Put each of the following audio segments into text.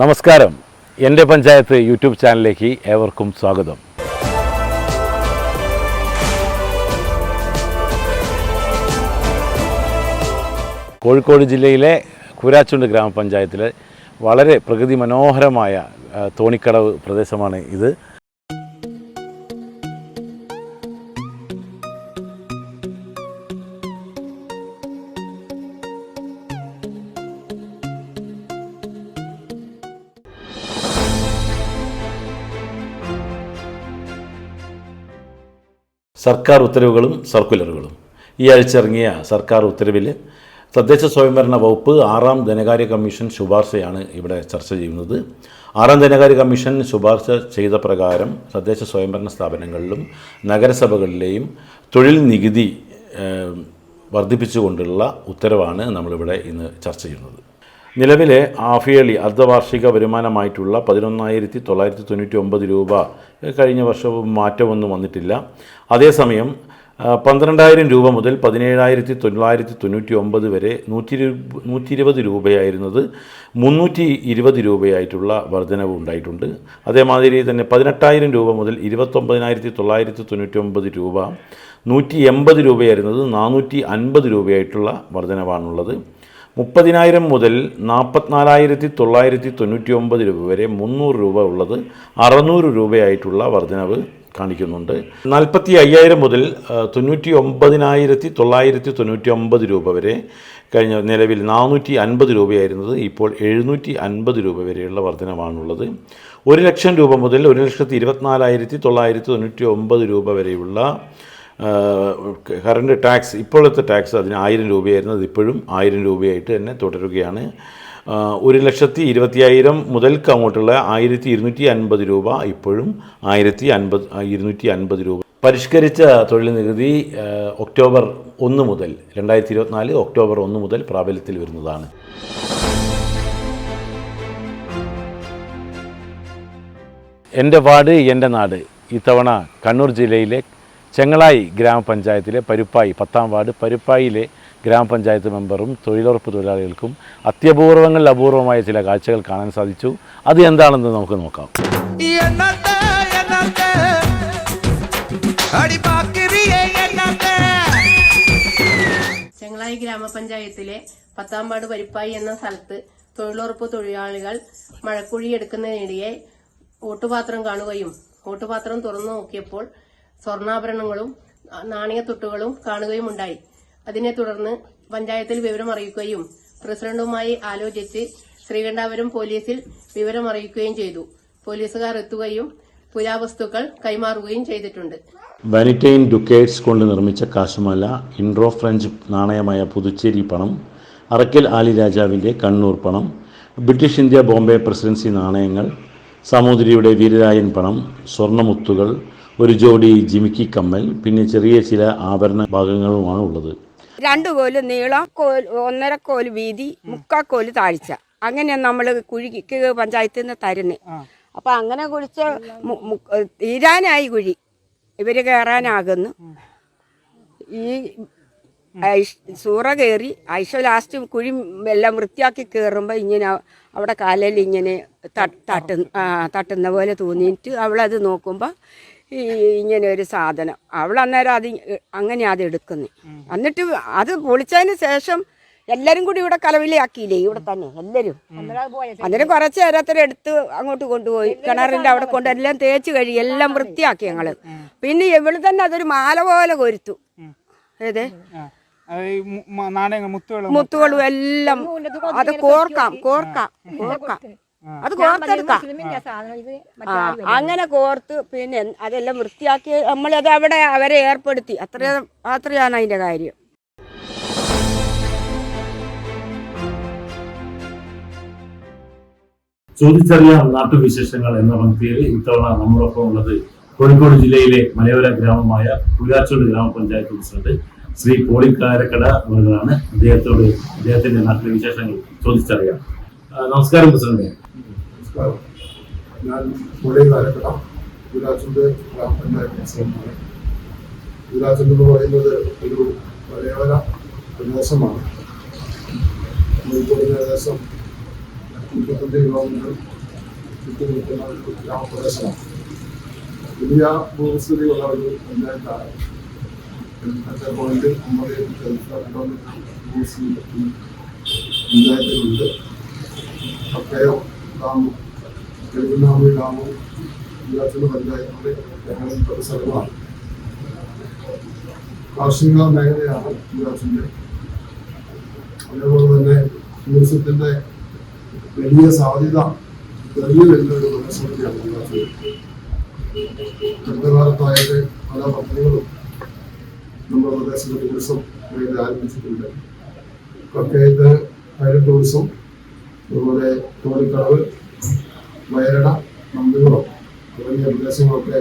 നമസ്കാരം, എൻ്റെ പഞ്ചായത്ത് യൂട്യൂബ് ചാനലിലേക്ക് ഏവർക്കും സ്വാഗതം. കോഴിക്കോട് ജില്ലയിലെ കൂരാച്ചുണ്ട് ഗ്രാമപഞ്ചായത്തിലെ വളരെ പ്രകൃതി മനോഹരമായ തോണിക്കടവ് പ്രദേശമാണ് ഇത്. സർക്കാർ ഉത്തരവുകളും സർക്കുലറുകളും. ഈ ആഴ്ച ഇറങ്ങിയ സർക്കാർ ഉത്തരവിൽ തദ്ദേശ സ്വയംഭരണ വകുപ്പ് 6ാം ധനകാര്യ കമ്മീഷൻ ശുപാർശയാണ് ഇവിടെ ചർച്ച ചെയ്യുന്നത്. 6ാം ധനകാര്യ കമ്മീഷൻ ശുപാർശ ചെയ്ത പ്രകാരം തദ്ദേശ സ്വയംഭരണ സ്ഥാപനങ്ങളിലും നഗരസഭകളിലെയും തൊഴിൽ നികുതി വർദ്ധിപ്പിച്ചുകൊണ്ടുള്ള ഉത്തരവാണ് നമ്മളിവിടെ ഇന്ന് ചർച്ച ചെയ്യുന്നത്. നിലവിലെ ഹാഫ് അർദ്ധവാർഷിക വരുമാനമായിട്ടുള്ള 11,999 രൂപ കഴിഞ്ഞ വർഷവും മാറ്റമൊന്നും വന്നിട്ടില്ല. അതേസമയം 12,000 രൂപ മുതൽ 17,999 വരെ 120 രൂപയായിരുന്നത് 320 രൂപയായിട്ടുള്ള വർധനവ് ഉണ്ടായിട്ടുണ്ട്. അതേമാതിരി തന്നെ 18,000 രൂപ മുതൽ 29,999 രൂപ 180 രൂപയായിരുന്നത് 450 രൂപയായിട്ടുള്ള വർധനവാണുള്ളത്. 30,000 മുതൽ 44,999 രൂപ വരെ 300 രൂപ ഉള്ളത് 600 രൂപയായിട്ടുള്ള വർധനവ് കാണിക്കുന്നുണ്ട്. 45,000 മുതൽ 99,999 രൂപ വരെ കഴിഞ്ഞ നിലവിൽ 450 രൂപയായിരുന്നത് ഇപ്പോൾ 750 രൂപ വരെയുള്ള വർധനവാണുള്ളത്. 1,00,000 രൂപ മുതൽ 1,24,999 രൂപ വരെയുള്ള കറണ്ട് ടാക്സ്, ഇപ്പോഴത്തെ ടാക്സ് അതിന് 1,000 രൂപയായിരുന്നത് ഇപ്പോഴും 1,000 രൂപയായിട്ട് തന്നെ തുടരുകയാണ്. 1,20,000 മുതൽക്ക് അങ്ങോട്ടുള്ള 1,250 രൂപ ഇപ്പോഴും 1,250 രൂപ. പരിഷ്കരിച്ച തൊഴിൽ നികുതി ഒക്ടോബർ 1 മുതൽ 2024 ഒക്ടോബർ 1 മുതൽ പ്രാബല്യത്തിൽ വരുന്നതാണ്. എൻ്റെ വാർഡ് എൻ്റെ നാട് ഇത്തവണ കണ്ണൂർ ജില്ലയിലെ ചെങ്ങളായി ഗ്രാമപഞ്ചായത്തിലെ പരുപ്പായി 10ാം വാർഡ് പരുപ്പായിലെ ഗ്രാമപഞ്ചായത്ത് മെമ്പറും തൊഴിലുറപ്പ് തൊഴിലാളികൾക്കും അത്യപൂർവങ്ങളിൽ അപൂർവമായ ചില കാഴ്ചകൾ കാണാൻ സാധിച്ചു. അത് എന്താണെന്ന് നമുക്ക് നോക്കാം. ചെങ്ങളായി ഗ്രാമപഞ്ചായത്തിലെ 10ാം വാർഡ് പരുപ്പായി എന്ന സ്ഥലത്ത് തൊഴിലുറപ്പ് തൊഴിലാളികൾ മഴക്കുഴി എടുക്കുന്നതിനിടെ ഓട്ടുപാത്രം കാണുകയും ഓട്ടുപാത്രം തുറന്നു നോക്കിയപ്പോൾ സ്വർണ്ണാഭരണങ്ങളും നാണയത്തുട്ടുകളും കാണുകയും ഉണ്ടായി. അതിനെ തുടർന്ന് പഞ്ചായത്തിൽ വിവരം അറിയിക്കുകയും പ്രസിഡന്റുമായി ആലോചിച്ച് ശ്രീകണ്ഠാപുരം പോലീസിൽ വിവരം അറിയിക്കുകയും ചെയ്തു. പോലീസുകാർ എത്തുകയും പുരാവസ്തുക്കൾ കൈമാറുകയും ചെയ്തിട്ടുണ്ട്. വാനിറ്റൈൻ ഡുക്കേറ്റ്സ് കൊണ്ട് നിർമ്മിച്ച കാശുമാല, ഇൻഡ്രോ ഫ്രഞ്ച് നാണയമായ പുതുച്ചേരി പണം, അറക്കൽ ആലി രാജാവിൻ്റെ കണ്ണൂർ പണം, ബ്രിട്ടീഷ് ഇന്ത്യ ബോംബെ പ്രസിഡൻസി നാണയങ്ങൾ, സാമൂതിരിയുടെ വീരരായൻ പണം, സ്വർണ്ണമുത്തുകൾ, ഒരു ജോഡി ജിമിക്കി കമ്മൽ, പിന്നെ ചെറിയ ചില ആഭരണ ഭാഗങ്ങളുമാണ് ഉള്ളത്. 2 കോല് നീളം, 1.5 കോല് വീതി, 3/4 കോല് താഴ്ച, അങ്ങനെ നമ്മൾ കുഴിക്ക് പഞ്ചായത്തിൽ നിന്ന് തരുന്നത്. അപ്പം അങ്ങനെ കുഴിച്ച് തീരാനായി കുഴി, ഇവർ കയറാനാകുന്നു. ഈ സൂറ കയറി ലാസ്റ്റ് കുഴി എല്ലാം വൃത്തിയാക്കി കയറുമ്പോൾ ഇങ്ങനെ അവിടെ കാലിൽ ഇങ്ങനെ തട്ടുന്ന പോലെ തോന്നിയിട്ട് അവളത് നോക്കുമ്പോൾ ഇങ്ങനെ ഒരു സാധനം, അവൾ അന്നേരം അത് അങ്ങനെ അത് എടുക്കുന്നു. എന്നിട്ട് അത് പൊളിച്ചതിന് ശേഷം എല്ലാവരും കൂടി ഇവിടെ കലവിലയാക്കിയില്ലേ, ഇവിടെ തന്നെ എല്ലാവരും. അന്നേരം കുറച്ച് നേരത്തിൽ എടുത്ത് അങ്ങോട്ട് കൊണ്ടുപോയി കിണറിൻ്റെ അവിടെ കൊണ്ട് എല്ലാം തേച്ച് കഴുകി എല്ലാം വൃത്തിയാക്കി ഞങ്ങൾ. പിന്നെ ഇവിടെ തന്നെ അതൊരു മാല പോലെ കൊരുത്തു. ഏതേ മുത്തുകളും എല്ലാം അത് കോർക്കാം അത് കോർത്തെടുക്കാം. അങ്ങനെ കോർത്ത് പിന്നെ അതെല്ലാം വൃത്തിയാക്കി നമ്മളത് അവിടെ അവരെ ഏർപ്പെടുത്തി. അത്രയാണ് അതിന്റെ കാര്യം. ചോദിച്ചറിയാം നാട്ടുവിശേഷങ്ങൾ എന്ന പങ്ക്തിയിൽ ഇത്തവണ നമ്മളൊപ്പം ഉള്ളത് കോഴിക്കോട് ജില്ലയിലെ മലയോര ഗ്രാമമായ കൂരാച്ചുണ്ട് ഗ്രാമപഞ്ചായത്ത് പ്രസിഡന്റ് ശ്രീ പോളി കാരക്കട അവരാണ്. അദ്ദേഹത്തിന്റെ നാട്ടിലെ വിശേഷങ്ങൾ ചോദിച്ചറിയാം. നമസ്കാരം പ്രസിഡന്റ്. നമസ്കാരം. ഞാൻ പോളി കാരക്കട, കൂരാച്ചുണ്ട് ഗ്രാമപഞ്ചായത്ത് പ്രസിഡന്റാണ്. കൂരാച്ചുണ്ട് എന്ന് പറയുന്നത് ഒരു മലയോര പ്രദേശമാണ്. കോഴിക്കോട് ഏകദേശം 35 കിലോമീറ്റർ ചുറ്റി നിൽക്കുന്ന ഒരു ഗ്രാമപ്രദേശമാണ്. വലിയ ഭൂസ്ഥിതിയുള്ള ഒരു പഞ്ചായത്താണ്. 8.9 കിലോമീറ്റർ ഭൂസ്ഥിതി പഞ്ചായത്തിലുണ്ട്. പക്കയം ഡാമും പെരുകുന്നാമി ഡാമും കുരിയാച്ചോട് പഞ്ചായത്തിൻ്റെ ഞങ്ങളുടെ സ്ഥലമാണ്. കാർഷിക മേഖലയാണ് കുരിയാച്ചോട്. അതേപോലെ തന്നെ ടൂറിസത്തിൻ്റെ വലിയ സാധ്യത തെളിഞ്ഞു വരുന്ന ഒരു പ്രദേശമാണ് കുരിയാച്ചോട്. അടുത്ത കാലത്തായിട്ട് പല പദ്ധതികളും നമ്മുടെ പ്രദേശത്ത് ടൂറിസം മേഖല ആരംഭിച്ചിട്ടുണ്ട്. പക്കയത്ത് ഹൈഡൽ ടൂറിസം, അതുപോലെ തോണിക്കടവ്, വയരണ, നന്ദികുളം തുടങ്ങിയ പ്രദേശങ്ങളൊക്കെ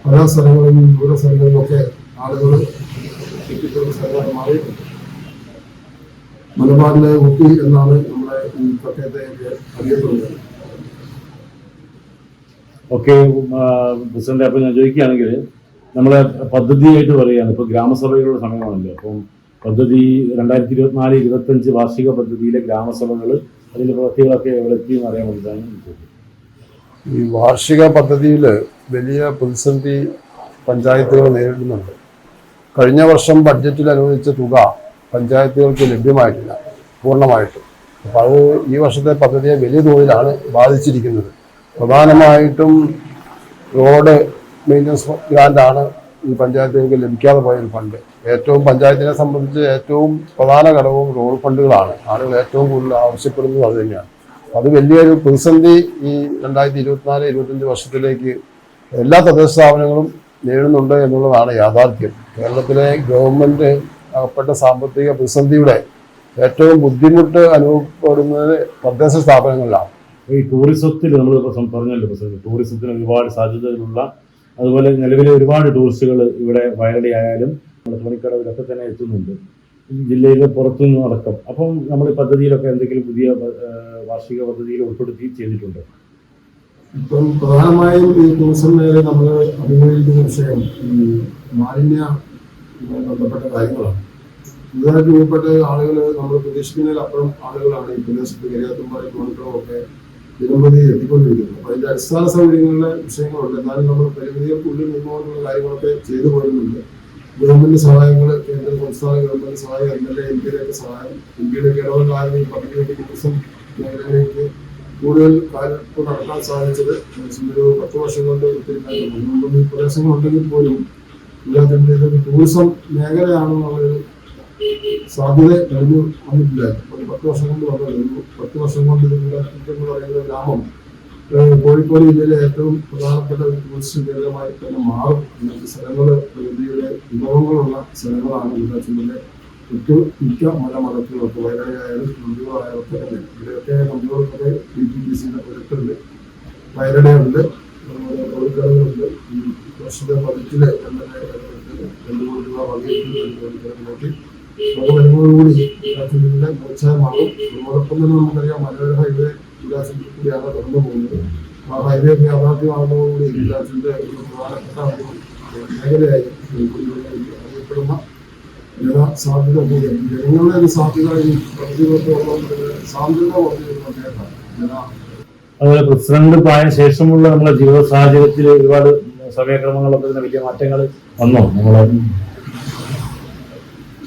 പല സ്ഥലങ്ങളിലും ദൂര സ്ഥലങ്ങളിലൊക്കെ ആളുകൾ എത്തിപ്പെടുന്ന സ്ഥലമായി മാറിയിട്ടുണ്ട്. മലബാറിലെ ഊട്ടി എന്നാണ് നമ്മുടെ ഈ പക്കയത്തെ അറിയപ്പെടുന്നത്. ഓക്കെ പ്രസിഡന്റ്, അപ്പോൾ ഞാൻ ചോദിക്കുകയാണെങ്കിൽ നമ്മളെ പദ്ധതിയായിട്ട് പറയുകയാണ്, ഇപ്പോൾ ഗ്രാമസഭകളുടെ സമയമാണല്ലോ. അപ്പം പദ്ധതി 2024-25 വാർഷിക പദ്ധതിയിലെ ഗ്രാമസഭകൾ അതിൻ്റെ പ്രവൃത്തികളൊക്കെ എവിടെ എത്തിയെന്ന് അറിയാൻ വേണ്ടിയിട്ടാണ് ചോദിച്ചത്. ഈ വാർഷിക പദ്ധതിയിൽ വലിയ പ്രതിസന്ധി പഞ്ചായത്തുകൾ നേരിടുന്നുണ്ട്. കഴിഞ്ഞ വർഷം ബഡ്ജറ്റിൽ അനുവദിച്ച തുക പഞ്ചായത്തുകൾക്ക് ലഭ്യമായിട്ടില്ല പൂർണ്ണമായിട്ടും. അപ്പോൾ അത് ഈ വർഷത്തെ പദ്ധതിയെ വലിയ തോതിലാണ് ബാധിച്ചിരിക്കുന്നത്. പ്രധാനമായിട്ടും റോഡ് മെയിൻ്റനൻസ് ഗ്രാൻഡാണ് ഈ പഞ്ചായത്തുകൾക്ക് ലഭിക്കാതെ പോയൊരു ഫണ്ട്. ഏറ്റവും പഞ്ചായത്തിനെ സംബന്ധിച്ച് ഏറ്റവും പ്രധാന ഘടകവും റോഡ് ഫണ്ടുകളാണ്. ആളുകൾ ഏറ്റവും കൂടുതൽ ആവശ്യപ്പെടുന്നത് അത് തന്നെയാണ്. അത് വലിയൊരു പ്രതിസന്ധി ഈ 2024-25 വർഷത്തിലേക്ക് എല്ലാ തദ്ദേശ സ്ഥാപനങ്ങളും നേരിടുന്നുണ്ട് എന്നുള്ളതാണ് യാഥാർത്ഥ്യം. കേരളത്തിലെ ഗവൺമെൻറ് അകപ്പെട്ട സാമ്പത്തിക പ്രതിസന്ധിയുടെ ഏറ്റവും ബുദ്ധിമുട്ട് അനുഭവപ്പെടുന്നത് തദ്ദേശ സ്ഥാപനങ്ങളിലാണ്. ഈ ടൂറിസത്തിൽ നമ്മൾ പറഞ്ഞല്ലോ പ്രസിഡന്റ്, ടൂറിസത്തിന് ഒരുപാട് സാധ്യതകളുള്ള, അതുപോലെ നിലവിലെ ഒരുപാട് ടൂറിസ്റ്റുകൾ ഇവിടെ വയനാട് ആയാലും നമ്മുടെ തോണിക്കടവിലൊക്കെ തന്നെ എത്തുന്നുണ്ട്, ജില്ലയിലെ പുറത്തുനിന്നും അടക്കം. അപ്പം നമ്മൾ ഈ പദ്ധതിയിലൊക്കെ എന്തെങ്കിലും പുതിയ വാർഷിക പദ്ധതിയിൽ ഉൾപ്പെടുത്തി ചെയ്തിട്ടുണ്ടോ? ഇപ്പം പ്രധാനമായും ഈ ടൂറിസം മേഖല നമ്മൾ അഭിമുഖീകരിക്കുന്ന വിഷയം ഈ മാലിന്യ ബന്ധപ്പെട്ട കാര്യങ്ങളാണ്. പുതുതായിട്ട് രൂപപ്പെട്ട ആളുകൾ നമ്മൾ പ്രതീക്ഷിക്കുന്നതിലപ്പുറം ആളുകളാണ് ഈ പ്രദേശത്ത് കരിയാത്തുംപാറ തോണിക്കടവൊക്കെ ദിനംപ്രതി എത്തിക്കൊണ്ടിരിക്കുന്നത്. അപ്പോൾ അതിൻ്റെ അടിസ്ഥാന സൗകര്യങ്ങളുടെ വിഷയങ്ങളുണ്ട്. എന്നാലും നമ്മൾ പരിമിതികൾക്കുള്ളിൽ നിന്നുകൊണ്ടുള്ള കാര്യങ്ങളൊക്കെ ചെയ്തു പോരുന്നുണ്ട്. ഗവൺമെന്റ് സഹായങ്ങൾ, കേന്ദ്ര സംസ്ഥാന ഗവൺമെന്റ് സഹായം, MLA MP-യുടെ ഒക്കെ സഹായം, MP-യുടെ ഇടപെടലാണ് ഈ പദ്ധതിയുടെ ടൂറിസം മേഖലയിലേക്ക് കൂടുതൽ കാര്യങ്ങൾ നടത്താൻ സാധിച്ചത്. ഒരു 10 വർഷം കൊണ്ട് ഒത്തിരി കാര്യങ്ങൾ ഈ പ്രദേശങ്ങളുണ്ടെങ്കിൽ പോലും ഇതിനകത്ത് ടൂറിസം മേഖലയാണെന്നുള്ളൊരു സാധ്യത കഴിഞ്ഞു വന്നിട്ടില്ലായിരുന്നു. ഒരു 10 വർഷം കൊണ്ട് വന്നത് 10 വർഷം കൊണ്ട് ഇത് എന്ന് പറയുന്ന ഗ്രാമം കോഴിക്കോട് ജില്ലയിലെ ഏറ്റവും പ്രധാനപ്പെട്ട ഒരു ടൂറിസ്റ്റ് കേന്ദ്രമായി തന്നെ മാറും. ഇന്നത്തെ സ്ഥലങ്ങൾ പ്രകൃതിയുടെ വിഭവങ്ങളുള്ള സ്ഥലങ്ങളാണ്. കുരിയാച്ചോടിലെ മിക്ക മലമടക്കുകളൊക്കെ വയനാടായാലും നന്ദികളായാലും ഒക്കെ തന്നെ ഇവിടെയൊക്കെ നന്ദികളൊക്കെ DTPCയുടെ പുരട്ടുണ്ട്, വയനാടുണ്ട്, അതുപോലെ കോഴിക്കോടുകളുണ്ട്. ഈ വർഷത്തെ ബജറ്റില് MLA 2 കോടി രൂപ വകയിരുത്തി അത് വരുന്നതോടുകൂടി കുരിയാച്ചോടിന്റെ പ്രോത്സാഹനമാകും. അതോടൊപ്പം തന്നെ നമുക്കറിയാം മനോഹര ഹൈവേ കുരിയാച്ചോടിൽ കൂടിയാണ് കടന്നു പോകുന്നത്. ആ ഹൈവേ യാഥാർത്ഥ്യമാകുന്നതോടുകൂടി കുരിയാച്ചോടിന്റെ ഒരു പ്രധാനപ്പെട്ട മേഖലയായി അറിയപ്പെടുന്ന സാധ്യത കൂടിയാണ്. ജനങ്ങളുടെ ഒരു സാധ്യത ഈ പ്രതിരോധ സാധ്യത വർദ്ധിക്കുന്ന. അതുപോലെ പ്രസിഡന്റ് ആയ ശേഷമുള്ള നമ്മുടെ ജീവിത സാഹചര്യത്തിൽ ഒരുപാട് സമയക്രമങ്ങളൊക്കെ തന്നെ വലിയ മാറ്റങ്ങൾ വന്നോ? നമ്മളെ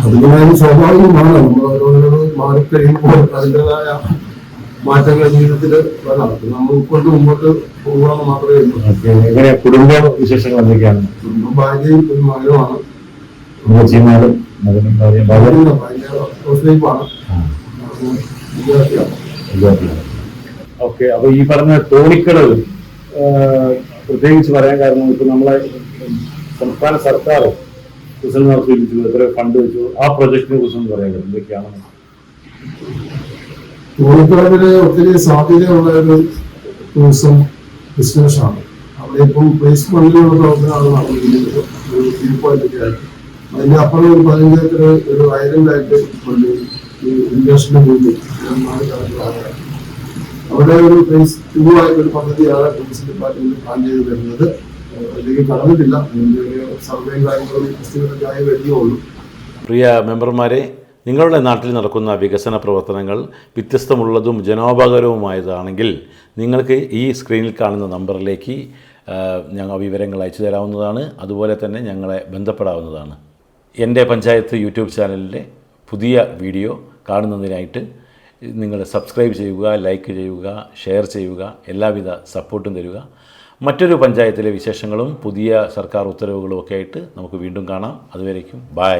അതിനായി സ്വാഭാവികമാണ്. നമ്മൾ ഓരോരോ മാറിക്കഴിയുമ്പോൾ അതിൻ്റെതായ മാറ്റങ്ങൾ ജീവിതത്തിൽ വരാം. നമ്മൾ ഉൾക്കൊണ്ട് മുമ്പോട്ട് പോകണമെന്ന് മാത്രമേ ഉള്ളൂ. എങ്ങനെ കുടുംബ വിശേഷങ്ങൾ എന്തൊക്കെയാണ്? കുടുംബം ഭാര്യയും ഒരു മകനുമാണ്. ഓക്കെ, അപ്പൊ ഈ പറഞ്ഞ തോണിക്കടവ് പ്രത്യേകിച്ച് പറയാൻ കാരണം ഇപ്പൊ നമ്മളെ സംസ്ഥാന സർക്കാർ സൂചിപ്പിച്ചു എത്ര ഫണ്ട് വെച്ചു, ആ പ്രൊജക്ടിനെ കുറിച്ചൊന്നും പറയാൻ കഴിയും എന്തൊക്കെയാണ്? തോണിക്കടവില് ഒത്തിരി സാധ്യതയുള്ള ഒരു ടൂറിസം ബിസിനസ്സാണ്. അവിടെ ഇപ്പം പ്ലേസ് ഫണ്ടിലുള്ള പ്രവർത്തനമാണ് നടന്നിരിക്കുന്നത്. ഒരു വ്യൂ പോയിന്റൊക്കെ ആയിട്ട് അതിന്റെ അപ്പുറം ഒരു 15 ഏക്കർ ഒരു ഐലൻഡായിട്ട് കൊണ്ട് ഈ ഇൻവെസ്റ്റിന് വേണ്ടി അവിടെ ഒരു ഫേസ് 2 ആയിട്ടൊരു പദ്ധതിയാണ് ടൂറിസം ഡിപ്പാർട്ട്മെന്റ് പ്ലാൻ ചെയ്ത് വരുന്നത്. അതിലേക്ക് കടന്നിട്ടില്ല. അതിന്റെ ഒരു സർവേ കാര്യങ്ങളും എസ്റ്റിമേറ്റൊക്കെ ആയി വരുന്നേ ഉള്ളൂ. പ്രിയ മെമ്പർമാരെ, നിങ്ങളുടെ നാട്ടിൽ നടക്കുന്ന വികസന പ്രവർത്തനങ്ങൾ വ്യത്യസ്തമുള്ളതും ജനോപകാരവുമായതാണെങ്കിൽ നിങ്ങൾക്ക് ഈ സ്ക്രീനിൽ കാണുന്ന നമ്പറിലേക്ക് ഞങ്ങൾ വിവരങ്ങൾ അയച്ചു തരാവുന്നതാണ്. അതുപോലെ തന്നെ ഞങ്ങളെ ബന്ധപ്പെടാവുന്നതാണ്. എൻ്റെ പഞ്ചായത്ത് യൂട്യൂബ് ചാനലിലെ പുതിയ വീഡിയോ കാണുന്നതിനായിട്ട് നിങ്ങൾ സബ്സ്ക്രൈബ് ചെയ്യുക, ലൈക്ക് ചെയ്യുക, ഷെയർ ചെയ്യുക, എല്ലാവിധ സപ്പോർട്ടും തരിക. മറ്റൊരു പഞ്ചായത്തിലെ വിശേഷങ്ങളും പുതിയ സർക്കാർ ഉത്തരവുകളും ഒക്കെ ആയിട്ട് നമുക്ക് വീണ്ടും കാണാം. അതുവരേക്കും ബൈ.